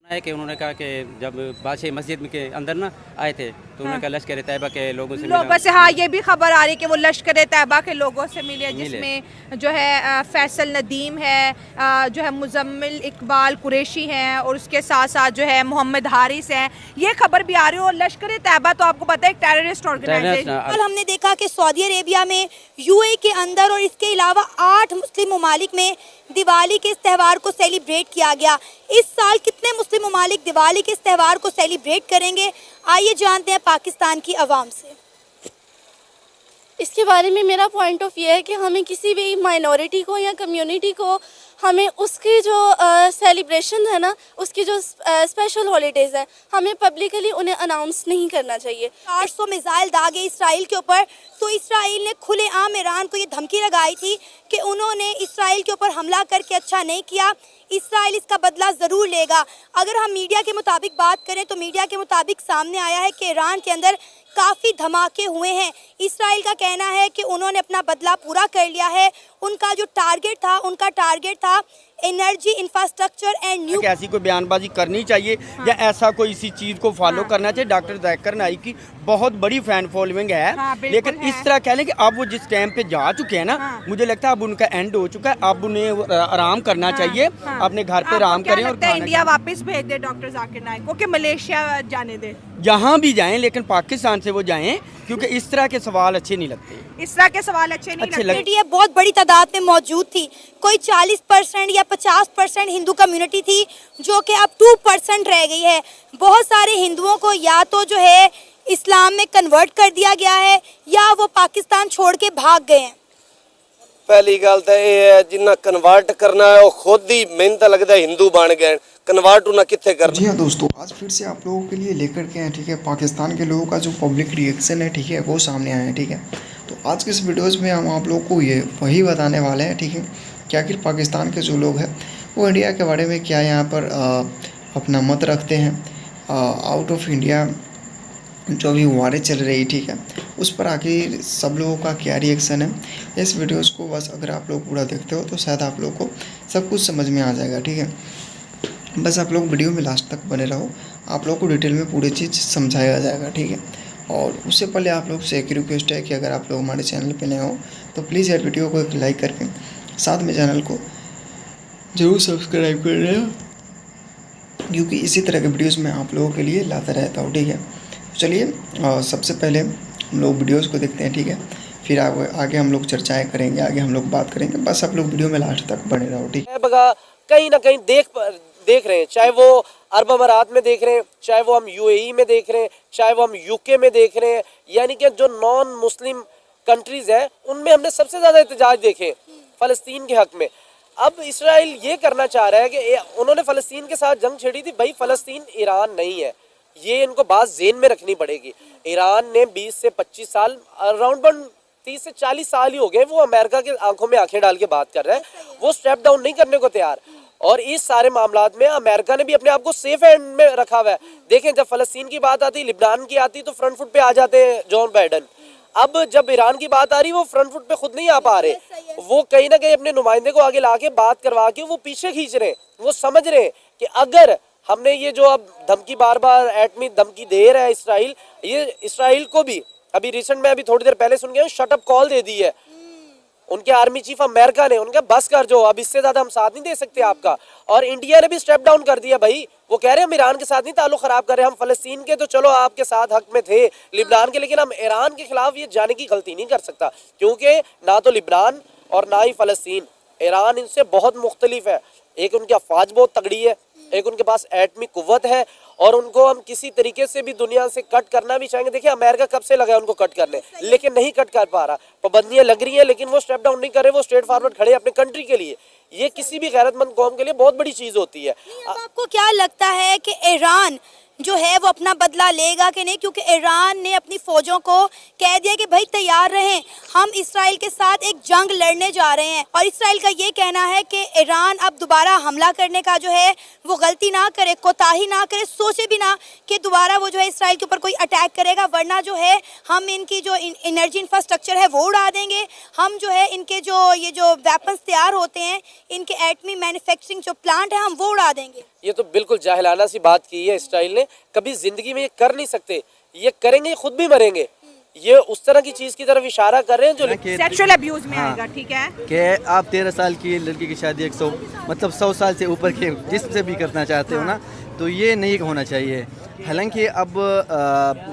है कि उन्होंने कहा कि जब बादशाह मस्जिद के अंदर ना आए थे तो उन्होंने कहा लश्कर तैयबा के लोगों से हाँ, ये भी खबर आ रही है कि वो लश्कर तैयबा के लोगों से मिले, जिसमें जो है फैसल नदीम है, जो है मुजम्मिल इकबाल कुरैशी हैं, और उसके साथ साथ जो है मोहम्मद हारिस हैं। ये खबर भी आ रही है। और लश्कर तैयबा तो आपको पता है एक टेररिस्ट ऑर्गेनाइजेशन। कल हमने देखा कि सऊदी अरेबिया में, यूएई के अंदर और इसके अलावा 8 मुस्लिम ममालिक में दिवाली के इस त्यौहार को सेलिब्रेट किया गया। इस साल कितने मुस्लिम ममालिक दिवाली के इस त्यौहार को सेलिब्रेट करेंगे, आइए जानते हैं पाकिस्तान की आवाम से। इसके बारे में मेरा पॉइंट ऑफ व्यू है कि हमें किसी भी माइनॉरिटी को या कम्युनिटी को हमें उसकी जो सेलिब्रेशन है ना, उसकी जो स्पेशल हॉलीडेज़ है, हमें पब्लिकली उन्हें अनाउंस नहीं करना चाहिए। 800 मिसाइल दागे इसराइल के ऊपर, तो इसराइल ने खुलेआम ईरान को ये धमकी लगाई थी कि उन्होंने इसराइल के ऊपर हमला करके अच्छा नहीं किया, इसराइल इसका बदला ज़रूर लेगा। अगर हम मीडिया के मुताबिक बात करें तो मीडिया के मुताबिक सामने आया है कि ईरान के अंदर काफ़ी धमाके हुए हैं। इसराइल का कहना है कि उन्होंने अपना बदला पूरा कर लिया है। उनका जो टारगेट था, उनका टारगेट था एनर्जी इंफ्रास्ट्रक्चर एंड न्यू। ऐसी कोई बयानबाजी करनी चाहिए या ऐसा कोई इसी चीज़ को फॉलो करना चाहिए। डॉक्टर जाकिर नाइक की बहुत बड़ी फैन फॉलोइंग है, लेकिन इस तरह कह लें कि अब वो जिस टाइम पे जा चुके हैं ना, मुझे लगता है अब उनका एंड हो चुका है। अब उन्हें आराम करना चाहिए, अपने घर पे आराम करें और इंडिया वापस भेज दे डॉक्टर जाकिर नाइक को, कि मलेशिया जाने दे, जहाँ भी जाएं, लेकिन पाकिस्तान से वो जाएं, क्योंकि इस तरह के सवाल अच्छे नहीं लगते। इस तरह के सवाल अच्छे नहीं लगते। ये बहुत बड़ी तादाद में मौजूद थी, कोई 40% या 50% हिंदू कम्युनिटी थी, जो कि अब 2% रह गई है। बहुत सारे हिंदुओं को या तो जो है इस्लाम में कन्वर्ट कर दिया गया है, या वो पाकिस्तान छोड़ के भाग गए हैं। पहली गल तो यह है, जिन्ना कन्वर्ट करना है वो खुद ही मेहनत लगता है हिंदू बन गए, कन्वर्ट उन्हें कितने करना। जी हाँ दोस्तों, आज फिर से आप लोगों के लिए लेकर के हैं, ठीक है, पाकिस्तान के लोगों का जो पब्लिक रिएक्शन है, ठीक है, वो सामने आया है, ठीक है। तो आज के इस वीडियोज़ में हम आप लोगों को ये वही बताने वाले हैं, ठीक है, कि आखिर पाकिस्तान के जो लोग हैं वो इंडिया के बारे में क्या यहाँ पर अपना मत रखते हैं। आउट ऑफ इंडिया जो भी वारें चल रही, ठीक है, उस पर आखिर सब लोगों का क्या रिएक्शन है। इस वीडियोज़ को बस अगर आप लोग पूरा देखते हो तो शायद आप लोग को सब कुछ समझ में आ जाएगा, ठीक है। बस आप लोग वीडियो में लास्ट तक बने रहो, आप लोग को डिटेल में पूरी चीज़ समझाया जाएगा, ठीक है। और उससे पहले आप लोग से एक रिक्वेस्ट है कि अगर आप लोग हमारे चैनल पे नए हो तो प्लीज़ यार वीडियो को एक लाइक करके साथ में चैनल को ज़रूर सब्सक्राइब कर रहे हो, क्योंकि इसी तरह के वीडियोज़ मैं आप लोगों के लिए लाता रहता हूँ, ठीक है। चलिए सबसे पहले हम लोग वीडियोज़ को देखते हैं, ठीक है, फिर आगे हम लोग चर्चाएँ करेंगे, आगे हम लोग बात करेंगे। बस आप लोग वीडियो में लास्ट तक बने रहो, ठीक है। कहीं ना कहीं देख रहे हैं, चाहे वो अरब अमारात में देख रहे हैं, चाहे वो हम यूएई में देख रहे हैं, चाहे वो हम यूके में देख रहे हैं, यानी कि जो नॉन मुस्लिम कंट्रीज हैं उनमें हमने सबसे ज़्यादा एहतजाज देखे फ़लस्तीन के हक़ में। अब इसराइल ये करना चाह रहा है कि उन्होंने फ़लस्तीन के साथ जंग छेड़ी थी, भाई फ़लस्तीन ईरान नहीं है, ये इनको बात ज़हन में रखनी पड़ेगी। ईरान ने 20 से 25 साल, अराउंड 30 से 40 साल ही हो गए, वो अमेरिका के आंखों में आंखें डाल के बात कर रहे हैं, वो स्टेप डाउन नहीं करने को तैयार। और इस सारे मामलात में अमेरिका ने भी अपने आप को सेफ हैंड में रखा हुआ है। देखें, जब फ़लस्तीन की बात आती, लिबनान की आती, तो फ्रंट फुट पे आ जाते हैं जॉन बाइडन। अब जब ईरान की बात आ रही, वो फ्रंट फुट पे खुद नहीं आ पा रहे, वो कहीं ना कहीं अपने नुमाइंदे को आगे ला के बात करवा के वो पीछे खींच रहे हैं। वो समझ रहे हैं कि अगर हमने ये जो अब धमकी बार बार एटमी धमकी दे रहा है इसराइल, ये इसराइल को भी अभी रिसेंट में, अभी थोड़ी देर पहले सुन गए, शट अप कॉल दे दी है उनके आर्मी चीफ अमेरिका ने। उनका बस कर, जो अब इससे ज्यादा हम साथ नहीं दे सकते आपका। और इंडिया ने भी स्टेप डाउन कर दिया भाई, वो कह रहे हैं हम ईरान के साथ नहीं ताल्लुक खराब कर रहे, हम फलस्तीन के तो चलो आपके साथ हक में थे, लिबनान के, लेकिन हम ईरान के खिलाफ ये जाने की गलती नहीं कर सकता, क्योंकि ना तो लिबनान और ना ही फलस्तीन, ईरान इनसे बहुत मुख्तलिफ है। एक उनकी अफवाज बहुत तगड़ी है, एक उनके पास एटमी कुव्वत है, और उनको हम किसी तरीके से भी दुनिया से कट करना भी चाहेंगे। देखिए, अमेरिका कब से लगा है उनको कट करने, लेकिन नहीं कट कर पा रहा, पाबंदियां लग रही हैं, लेकिन वो स्टेप डाउन नहीं कर रहे, वो स्ट्रेट फॉरवर्ड खड़े अपने कंट्री के लिए। ये किसी भी गैरतमंद कौम के लिए बहुत बड़ी चीज़ होती है। आपको क्या लगता है कि ईरान जो है वो अपना बदला लेगा कि नहीं? क्योंकि ईरान ने अपनी फ़ौजों को कह दिया कि भाई तैयार रहें, हम इसराइल के साथ एक जंग लड़ने जा रहे हैं। और इसराइल का ये कहना है कि ईरान अब दोबारा हमला करने का जो है वो गलती ना करे, कोताही ना करे, सोचे भी ना कि दोबारा वो जो है इसराइल के ऊपर कोई अटैक करेगा, वरना जो है हम इनकी जो एनर्जी इंफ्रास्ट्रक्चर है वो उड़ा देंगे, हम जो है इनके जो ये जो वेपन्स तैयार होते हैं, इनके एटमी मैन्युफैक्चरिंग जो प्लांट है, हम वो उड़ा देंगे। ये तो बिल्कुल जाहिलाना सी बात की है इसराइल ने, कभी जिंदगी में ये कर नहीं सकते, ये करेंगे खुद भी मरेंगे। ये उस तरह की चीज की तरफ इशारा कर रहे हैं जो सेक्सुअल अब्यूज में आएगा, ठीक है। कि आप 13 साल की लड़की की शादी 100 साल से ऊपर के जिससे भी करना चाहते हो ना, तो ये नहीं होना चाहिए। हालांकि अब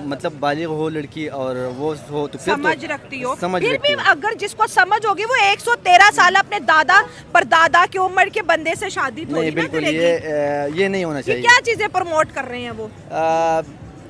मतलब बालिग हो लड़की और वो हो तो फिर समझ रखती हो, समझ फिर रखती भी हो। अगर जिसको समझ होगी वो 113 साल अपने दादा परदादा की उम्र के बंदे से शादी थोड़ी नहीं ना बिल्कुल करेगी। ये नहीं होना ये चाहिए। क्या चीजें प्रमोट कर रहे हैं वो?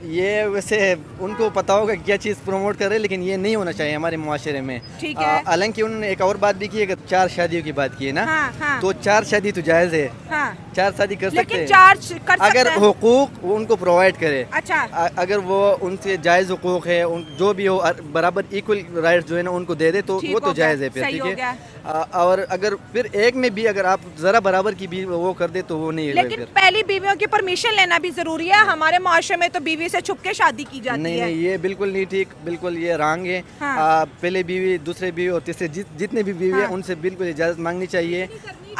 ये वैसे उनको पता होगा क्या चीज़ प्रमोट कर रहे हैं, लेकिन ये नहीं होना चाहिए हमारे मुआशरे में। ठीक है। हालांकि उन्होंने एक और बात भी की है कि 4 शादियों की बात की है ना, हाँ, हाँ। तो 4 शादी तो जायज़ है, हाँ। 4 शादी कर सकते लेकिन हैं 4 कर सकते अगर हैं। हुकूक वो उनको प्रोवाइड करे। अच्छा। अगर वो उनसे जायज़ हुकूक है, जो भी हो बराबर इक्वल राइट जो है ना उनको दे दे तो ठीक वो हो तो गया, जायज़ है फिर, सही ठीक हो है। गया। और अगर फिर एक में भी अगर आप ज़रा बराबर की भी वो कर दे तो वो नहीं है लेकिन फिर। पहली बीवियों की परमिशन लेना भी जरूरी है। हमारे मुआशरे में तो बीवी से छुप के शादी की जाती नहीं है। नहीं, ये बिल्कुल नहीं ठीक, बिल्कुल ये रॉन्ग है। हाँ। पहले बीवी, दूसरे बीवी और तीसरे जितने भी बीवी हैं उनसे बिल्कुल इजाज़त मांगनी चाहिए।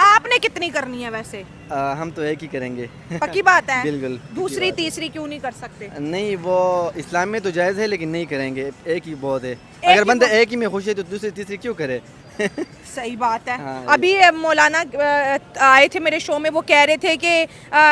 आपने कितनी करनी है वैसे? हम तो एक ही करेंगे। पक्की बात है। बिल्कुल। दूसरी तीसरी क्यों नहीं कर सकते? नहीं, वो इस्लाम में तो जायज़ है लेकिन नहीं करेंगे, एक ही बहुत है। ही अगर बंदा बहुत- एक ही में खुश है तो दूसरी तीसरी क्यों करे? सही बात है। हाँ, अभी मौलाना आए थे मेरे शो में, वो कह रहे थे कि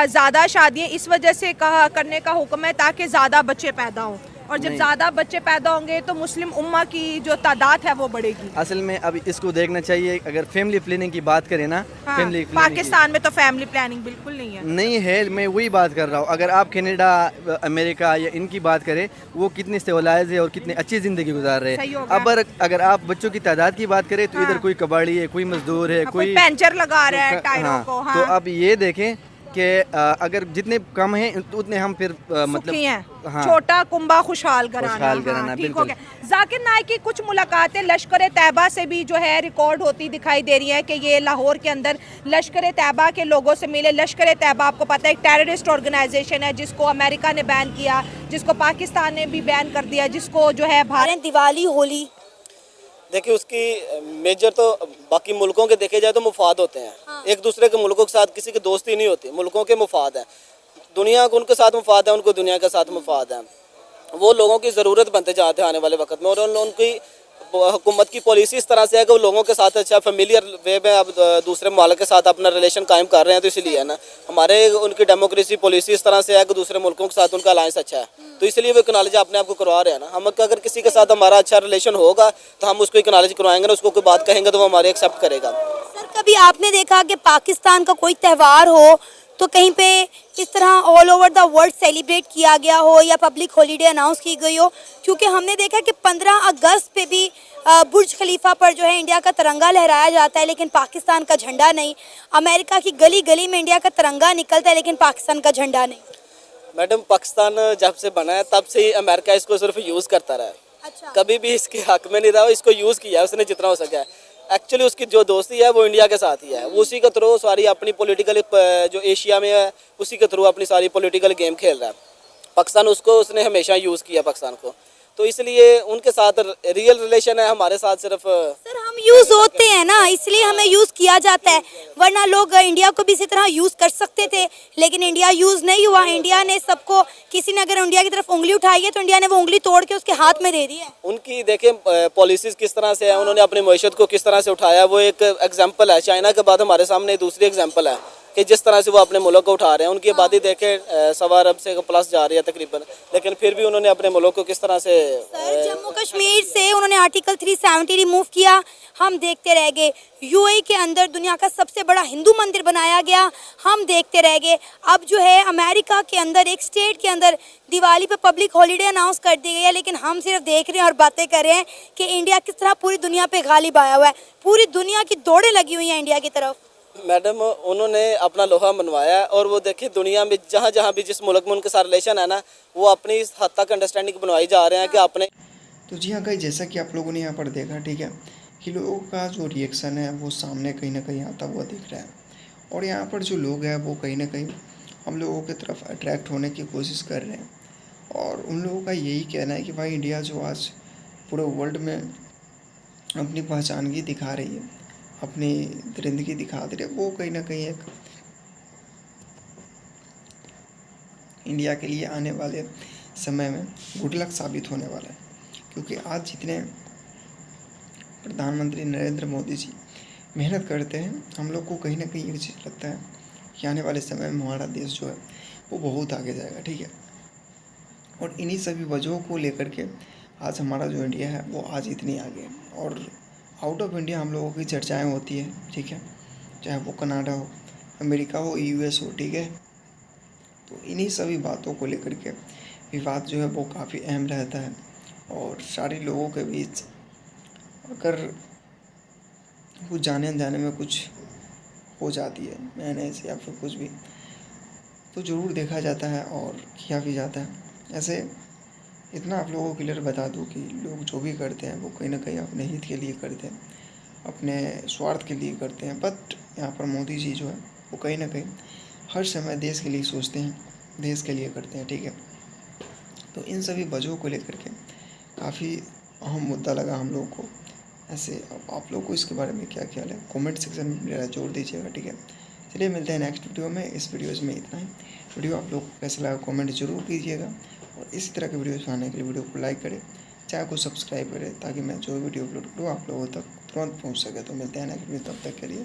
ज़्यादा शादियाँ इस वजह से कहा करने का हुक्म है ताकि ज़्यादा बच्चे पैदा हों, और जब नहीं। ज़्यादा बच्चे पैदा होंगे तो मुस्लिम उम्मा की जो तादाद है वो बढ़ेगी। असल में अब इसको देखना चाहिए। अगर फैमिली प्लानिंग की बात करें ना, हाँ, फैमिली प्लानिंग पाकिस्तान में तो फैमिली प्लानिंग बिल्कुल नहीं है। नहीं है, मैं वही बात कर रहा हूँ। अगर आप कनाडा, अमेरिका या इनकी बात करें, वो कितने सिविलाइज है और कितनी अच्छी ज़िंदगी गुजार रहे सही हो हैं। गया। अब अगर आप बच्चों की तादाद की बात करें तो इधर कोई कबाड़ी है, कोई मजदूर है, कोई पंचर लगा रहा है टायरों हाँ, को। तो हाँ। अब ये देखें कि अगर जितने कम हैं उतने हम फिर मतलब सुखी हैं। हाँ। छोटा कुंबा खुशहाल घराना। खुशहाल घराना, हाँ, ठीक हो बिल्कुल। गया। जाकिर नाइक की कुछ मुलाकातें लश्कर तैयबा से भी जो है रिकॉर्ड होती दिखाई दे रही है कि ये लाहौर के अंदर लश्कर तैयबा के लोगों से मिले। लश्कर तैयबा आपको पता है एक टेररिस्ट ऑर्गेनाइजेशन है जिसको अमेरिका ने बैन किया, जिसको पाकिस्तान ने भी बैन कर दिया, जिसको जो है भारत। दिवाली होली देखिए उसकी मेजर तो बाकी मुल्कों के देखे जाए तो मुफाद होते हैं। हाँ। एक दूसरे के मुल्कों के साथ किसी की दोस्ती नहीं होती, मुल्कों के मुफाद हैं। दुनिया को उनके साथ मुफाद है, उनको दुनिया के साथ मुफाद है। वो लोगों की ज़रूरत बनते जाते हैं आने वाले वक्त में, और उनकी हुकूमत की पॉलिसी इस तरह से है कि वो लोगों के साथ अच्छा फेमिलियर वे में अब दूसरे मुल्क के साथ अपना रिलेशन कायम कर रहे हैं। तो इसलिए है ना, हमारे उनकी डेमोक्रेसी पॉलिसी इस तरह से है कि दूसरे मुल्कों के साथ उनका अलायंस अच्छा है, तो इसलिए वो एक्नॉलेज अपने आप को करवा रहे हैं ना। हम अगर किसी के साथ हमारा अच्छा रिलेशन होगा तो हम उसको एक्नॉलेज करवाएंगे ना, उसको कोई बात कहेंगे तो वो हमारे एक्सेप्ट करेगा। सर कभी आपने देखा कि पाकिस्तान का कोई त्यौहार हो तो कहीं पे इस तरह all over the world celebrate किया गया हो या पब्लिक हॉलीडे अनाउंस की गई हो? क्योंकि हमने देखा कि 15 अगस्त पे भी बुर्ज खलीफा पर जो है इंडिया का तिरंगा लहराया जाता है लेकिन पाकिस्तान का झंडा नहीं। अमेरिका की गली गली में इंडिया का तिरंगा निकलता है लेकिन पाकिस्तान का झंडा नहीं। मैडम, पाकिस्तान जब से बना है तब से ही अमेरिका इसको सिर्फ यूज़ करता रहा है। अच्छा। कभी भी इसके हक में नहीं रहा, इसको यूज़ किया है उसने जितना हो सका है। एक्चुअली उसकी जो दोस्ती है वो इंडिया के साथ ही है। वो उसी के थ्रू सारी अपनी पॉलिटिकल जो एशिया में है उसी के थ्रू अपनी सारी पॉलिटिकल गेम खेल रहा है। पाकिस्तान उसको उसने हमेशा यूज़ किया पाकिस्तान को, तो इसलिए उनके साथ रियल रिलेशन है, हमारे साथ सिर्फ। सर हम यूज़ होते हैं ना, इसलिए हमें यूज़ किया जाता है, वरना लोग इंडिया को भी इसी तरह यूज़ कर सकते थे लेकिन इंडिया यूज़ नहीं हुआ। इंडिया ने सबको, किसी ने अगर इंडिया की तरफ उंगली उठाई है तो इंडिया ने वो उंगली तोड़ के उसके हाथ में दे दी है। उनकी देखें पॉलिसीज़ किस तरह से है, उन्होंने अपनी मईशत को किस तरह से उठाया, वो एक एग्जाम्पल है। चाइना के बाद हमारे सामने दूसरी एग्जाम्पल है कि जिस तरह से वो अपने मुल्क को उठा रहे हैं। उनकी आबादी देखें 1.25 अरब से प्लस जा रही है तकरीबन, लेकिन फिर भी उन्होंने अपने मुल्क को किस तरह से। सर जम्मू कश्मीर से उन्होंने आर्टिकल 370 रिमूव किया, हम देखते रह गए। यूएई के अंदर दुनिया का सबसे बड़ा हिंदू मंदिर बनाया गया, हम देखते रह गए। अब जो है अमेरिका के अंदर एक स्टेट के अंदर दिवाली पे पब्लिक हॉलीडे अनाउंस कर दी गई है, लेकिन हम सिर्फ देख रहे हैं और बातें कर रहे हैं कि इंडिया किस तरह पूरी दुनिया पे गालिब आया हुआ है। पूरी दुनिया की दौड़ें लगी हुई हैं इंडिया की तरफ। मैडम, उन्होंने अपना लोहा मनवाया है, और वो देखिए दुनिया में जहाँ जहाँ भी जिस मुल्क में उनके साथ रिलेशन है ना, वो अपनी इस हद तक अंडरस्टैंडिंग बनवाई जा रहे हैं कि अपने। तो जी हाँ गाइस, जैसा कि आप लोगों ने यहाँ पर देखा, ठीक है, कि लोगों का जो रिएक्शन है वो सामने कहीं ना कहीं आता हुआ दिख रहा है, और यहाँ पर जो लोग हैं वो कहीं ना कहीं हम लोगों की तरफ अट्रैक्ट होने की कोशिश कर रहे हैं। और उन लोगों का यही कहना है कि भाई इंडिया जो आज पूरे वर्ल्ड में अपनी पहचानगी दिखा रही है, अपनी दरिंदगी दिखा दे रही है, वो कहीं ना कहीं एक इंडिया के लिए आने वाले समय में गुड लक साबित होने वाला है, क्योंकि आज जितने प्रधानमंत्री नरेंद्र मोदी जी मेहनत करते हैं, हम लोग को कहीं ना कहीं ये चीज़ लगता है कि आने वाले समय में हमारा देश जो है वो बहुत आगे जाएगा, ठीक है। और इन्हीं सभी वजहों को लेकर के आज हमारा जो इंडिया है वो आज इतनी आगे है। और आउट ऑफ इंडिया हम लोगों की चर्चाएं होती है, ठीक है, चाहे वो कनाडा हो, अमेरिका हो, यूएस हो, ठीक है। तो इन्हीं सभी बातों को लेकर के विवाद जो है वो काफ़ी अहम रहता है। और सारे लोगों के बीच अगर कुछ जाने अनजाने में कुछ हो जाती है मैनेज या फिर कुछ भी, तो ज़रूर देखा जाता है और किया भी जाता है। ऐसे इतना आप लोगों को क्लियर बता दूं कि लोग जो भी करते हैं वो कहीं ना कहीं अपने हित के लिए करते हैं, अपने स्वार्थ के लिए करते हैं। बट यहाँ पर मोदी जी जो है वो कहीं ना कहीं हर समय देश के लिए सोचते हैं, देश के लिए करते हैं, ठीक है। तो इन सभी वजहों को लेकर के काफ़ी अहम मुद्दा लगा हम लोगों को। ऐसे अब आप लोगों को इसके बारे में क्या ख्याल है, कमेंट सेक्शन में मेरा जोड़ दीजिएगा, ठीक है। चलिए मिलते हैं नेक्स्ट वीडियो में। इस वीडियोस में इतना ही। वीडियो आप लोग को कैसा लगा कमेंट जरूर कीजिएगा, और इसी तरह के वीडियोस आने के लिए वीडियो को लाइक करें, चैनल को सब्सक्राइब करें, ताकि मैं जो वीडियो अपलोड करूँ आप लोगों तक तुरंत पहुँच सके। तो मिलते हैं नेक्स्ट वीडियो, तब तक के लिए